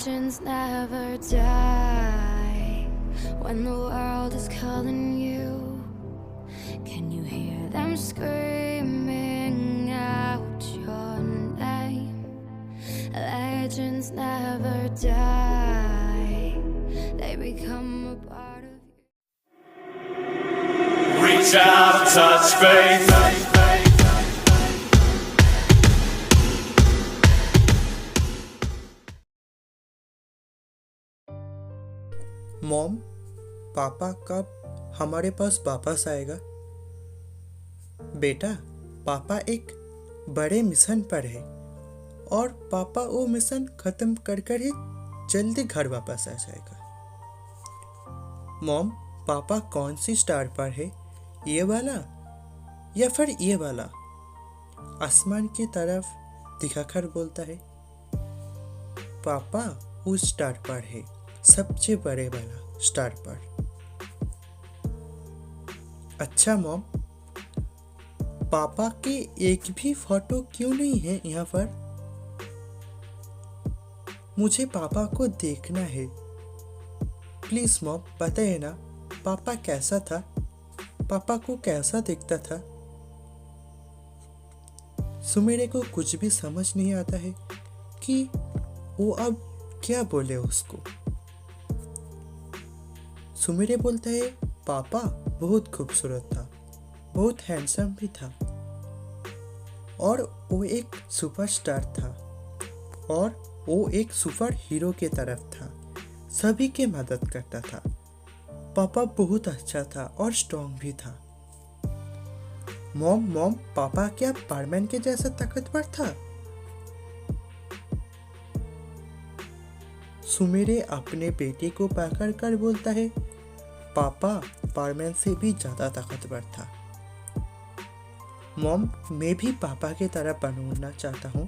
Legends never die. When the world is calling you, can you hear them screaming out your name? Legends never die. They become a part of you. Reach out, touch faith. Mom, पापा कब हमारे पास वापस आएगा? बेटा, पापा एक बड़े mission पर है और पापा वो मिशन खत्म कर कर ही जल्दी घर वापस आ जाएगा। मॉम, पापा कौन सी स्टार पर है? ये वाला या फिर ये वाला? आसमान की तरफ दिखाकर बोलता है। पापा उस स्टार पर है, सबसे बड़े वाला स्टार पर। अच्छा मॉम, पापा की एक भी फोटो क्यों नहीं है यहाँ पर? मुझे पापा को देखना है। प्लीज मॉम, बताइए ना, पापा कैसा था? पापा को कैसा दिखता था? सुमेरे को कुछ भी समझ नहीं आता है कि वो अब क्या बोले उसको। सुमेरे बोलता है, पापा बहुत खूबसूरत था, बहुत हैंडसम भी था, और वो एक सुपरस्टार था, और वो एक सुपर हीरो के तरफ था, सभी की मदद करता था। पापा बहुत अच्छा था और स्ट्रॉन्ग भी था। मॉम, पापा क्या पारमैन के जैसा ताकतवर था? सुमेरे अपने बेटे को पकड़ कर बोलता है, पापा पारमैन से भी ज्यादा ताकतवर था। मॉम, मैं भी पापा की तरह बनना चाहता हूँ।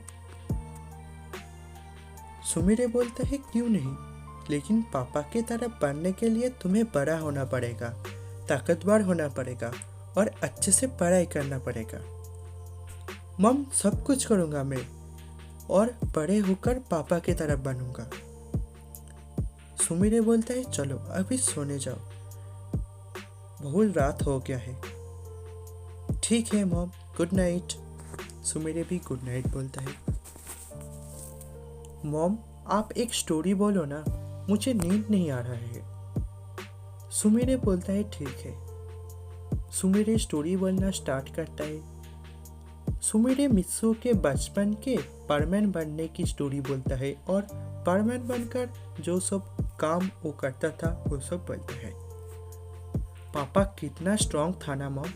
सुमेरे बोलता है, क्यों नहीं, लेकिन पापा की तरह बनने के लिए तुम्हें बड़ा होना पड़ेगा, ताकतवर होना पड़ेगा और अच्छे से पढ़ाई करना पड़ेगा। मॉम, सब कुछ करूँगा मैं और बड़े होकर पापा की तरह बनूंगा। सुमेरे बोलता है, चलो अभी सोने जाओ, बहुत रात हो गया है। ठीक है मॉम, गुड नाइट। सुमेरे भी गुड नाइट बोलता है। मॉम, आप एक स्टोरी बोलो ना, मुझे नींद नहीं आ रहा है। सुमेरे बोलता है, ठीक है। सुमेरे स्टोरी बोलना स्टार्ट करता है। सुमेरे मित्सु के बचपन के परमैन बनने की स्टोरी बोलता है और परमैन बनकर जो सब काम वो करता था वो सब बोलता है। पापा कितना स्ट्रॉन्ग था ना मॉम?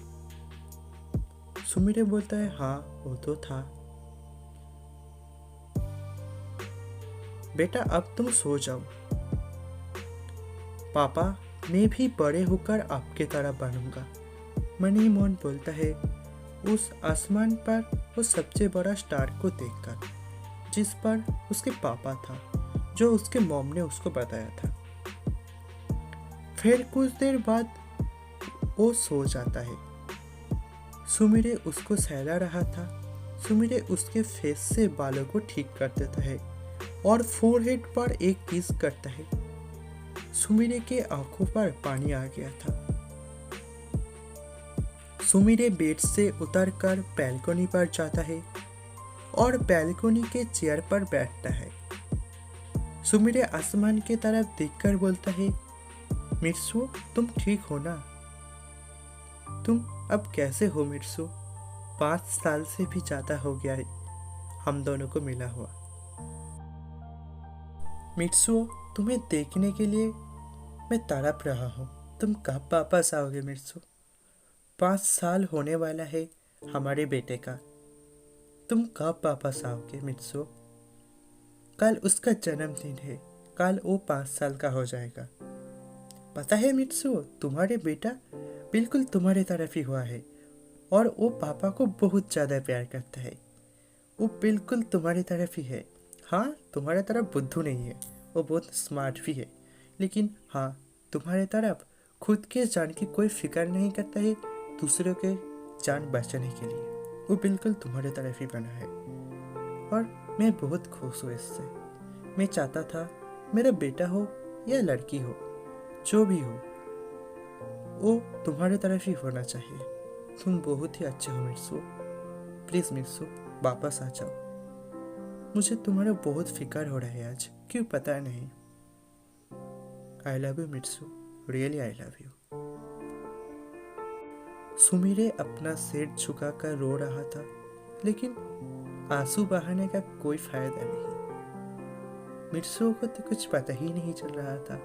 सुमेरे बोलता है, हाँ वो तो था। बेटा अब तुम सो जाओ। पापा, मैं भी बड़े होकर आपके तरह बनूंगा। मनी मोहन बोलता है, उस आसमान पर वो सबसे बड़ा स्टार को देखकर, जिस पर उसके पापा था, जो उसके मॉम ने उसको बताया था। फिर कुछ देर बाद वो सो जाता है। सुमेरे उसको सहला रहा था। सुमेरे उसके फेस से बालों को ठीक कर देता है और फोरहेड पर एक किस करता है। सुमेरे के आंखों पर पानी आ गया था। सुमेरे बेड से उतरकर बैल्कनी पर जाता है और बैल्कनी के चेयर पर बैठता है। सुमेरे आसमान की तरफ देखकर बोलता है, मिर्सू, तुम ठीक हो ना? तुम अब कैसे हो मिर्सू? 5 साल से भी ज्यादा हो गया है हम दोनों को मिला हुआ। मिर्सू, तुम्हें देखने के लिए मैं तड़प रहा हूँ। तुम कब वापस आओगे मिर्सू? 5 साल होने वाला है हमारे बेटे का। तुम कब वापस आओगे मिर्सू? कल उसका जन्मदिन है, कल वो 5 साल का हो जाएगा। पता है मिर्सू, तुम्हारे बेटा बिल्कुल तुम्हारे तरफ ही हुआ है और वो पापा को बहुत ज़्यादा प्यार करता है। वो बिल्कुल तुम्हारी तरफ ही है। हाँ, तुम्हारे तरफ बुद्धू नहीं है, वो बहुत स्मार्ट भी है, लेकिन हाँ, तुम्हारे तरफ खुद के जान की कोई फिक्र नहीं करता है दूसरों के जान बचाने के लिए। वो बिल्कुल तुम्हारे तरफ ही बना है और मैं बहुत खुश हूँ इससे। मैं चाहता था मेरा बेटा हो या लड़की हो, जो भी हो, वो तुम्हारे तरफ ही होना चाहिए। तुम बहुत ही अच्छे हो मिर्सू। प्लीज़ मिर्सू, वापस आ जाओ। मुझे तुम्हारा बहुत फिक्र हो रहा है आज, क्यों पता नहीं। I love you Mirsu, really I love you. Sumire अपना सिर झुकाकर रो रहा था, लेकिन आंसू बहाने का कोई फायदा नहीं। मिर्सू को तो कुछ पता ही नहीं चल रहा था।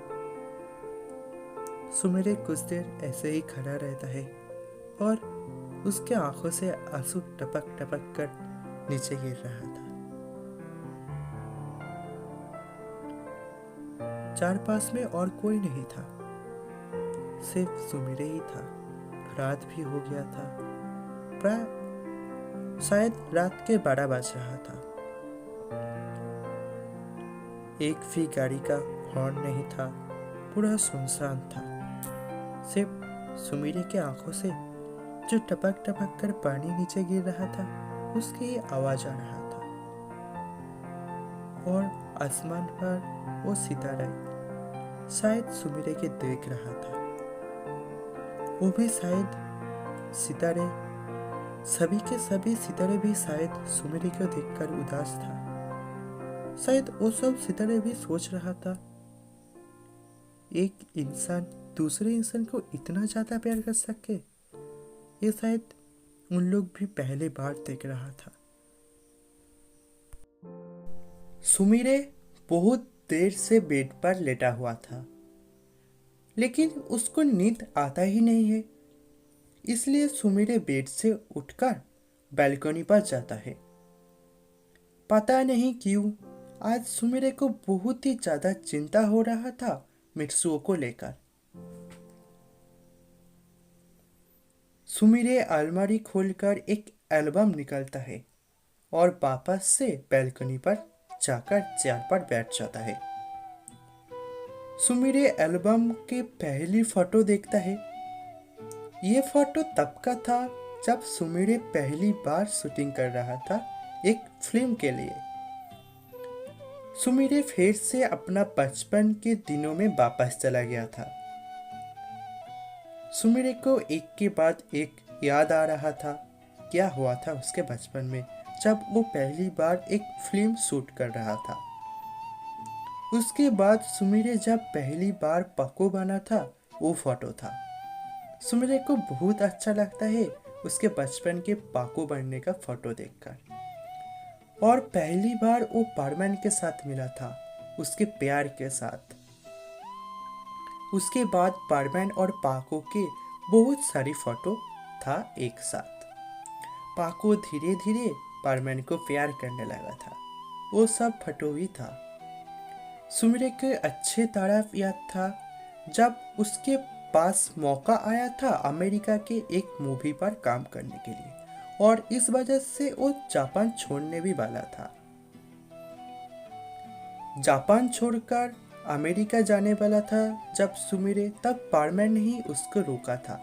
सुमिरे कुछ देर ऐसे ही खड़ा रहता है और उसके आंखों से आंसू टपक टपक कर नीचे गिर रहा था। चारपास में और कोई नहीं था, सिर्फ सुमिरे ही था। रात भी हो गया था, प्राय शायद रात के 12 बज रहा था। एक भी गाड़ी का हॉर्न नहीं था, पूरा सुनसान था। सिर्फ सुमिरे की आंखों से जो टपक टपक कर पानी नीचे गिर रहा था, उसकी आवाज आ रहा था। और आसमान पर वो सितारा शायद सुमिरे के देख रहा था। वो भी शायद सितारे, सभी के सभी सितारे भी शायद सुमिरे को देखकर उदास था। शायद वो सब सितारे भी सोच रहा था, एक इंसान दूसरे इंसान को इतना ज्यादा प्यार कर सके, ये शायद उन लोग भी पहली बार देख रहा था। सुमिरे बहुत देर से बेड पर लेटा हुआ था, लेकिन उसको नींद आता ही नहीं है। इसलिए सुमिरे बेड से उठकर बालकनी पर जाता है। पता नहीं क्यों आज सुमिरे को बहुत ही ज्यादा चिंता हो रहा था मित्सुओ को लेकर। सुमिरे अलमारी खोलकर एक एल्बम निकालता है और वापस से बालकनी पर जाकर चेयर पर बैठ जाता है। सुमिरे एल्बम के पहली फोटो देखता है। ये फोटो तब का था जब सुमिरे पहली बार शूटिंग कर रहा था एक फिल्म के लिए। सुमिरे फिर से अपना बचपन के दिनों में वापस चला गया था। सुमिरे को एक के बाद एक याद आ रहा था क्या हुआ था उसके बचपन में, जब वो पहली बार एक फिल्म शूट कर रहा था। उसके बाद सुमिरे जब पहली बार पक्को बना था, वो फोटो था। सुमिरे को बहुत अच्छा लगता है उसके बचपन के पाको बनने का फोटो देखकर। और पहली बार वो पारमैन के साथ मिला था, उसके प्यार के साथ। उसके बाद पारमैन और पाको के बहुत सारी फोटो था एक साथ। पाको धीरे धीरे पारमैन को प्यार करने लगा था, वो सब फोटो ही था। सुमिरे के अच्छे तरफ याद था जब उसके पास मौका आया था अमेरिका के एक मूवी पर काम करने के लिए, और इस वजह से वो जापान छोड़ने भी वाला था। जापान छोड़कर अमेरिका जाने वाला था जब सुमिरे, तब पारमैन ने ही उसको रोका था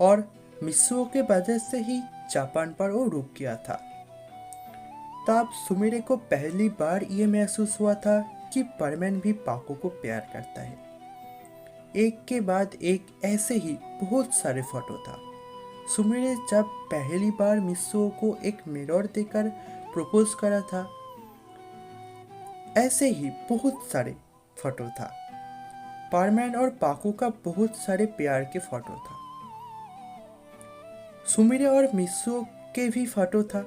और मित्सुओ के वजह से ही जापान पर वो रुक गया था। तब सुमिरे को पहली बार ये महसूस हुआ था कि पारमैन भी पाको को प्यार करता है। एक के बाद एक ऐसे ही बहुत सारे फोटो था। सुमिरे जब पहली बार मित्सुओ को एक मिरर देकर प्रपोज करा था, ऐसे ही बहुत सारे फोटो था। पारमैन और पाको का बहुत सारे प्यार के फोटो था। सुमिरे और मित्सुओ के भी फोटो था।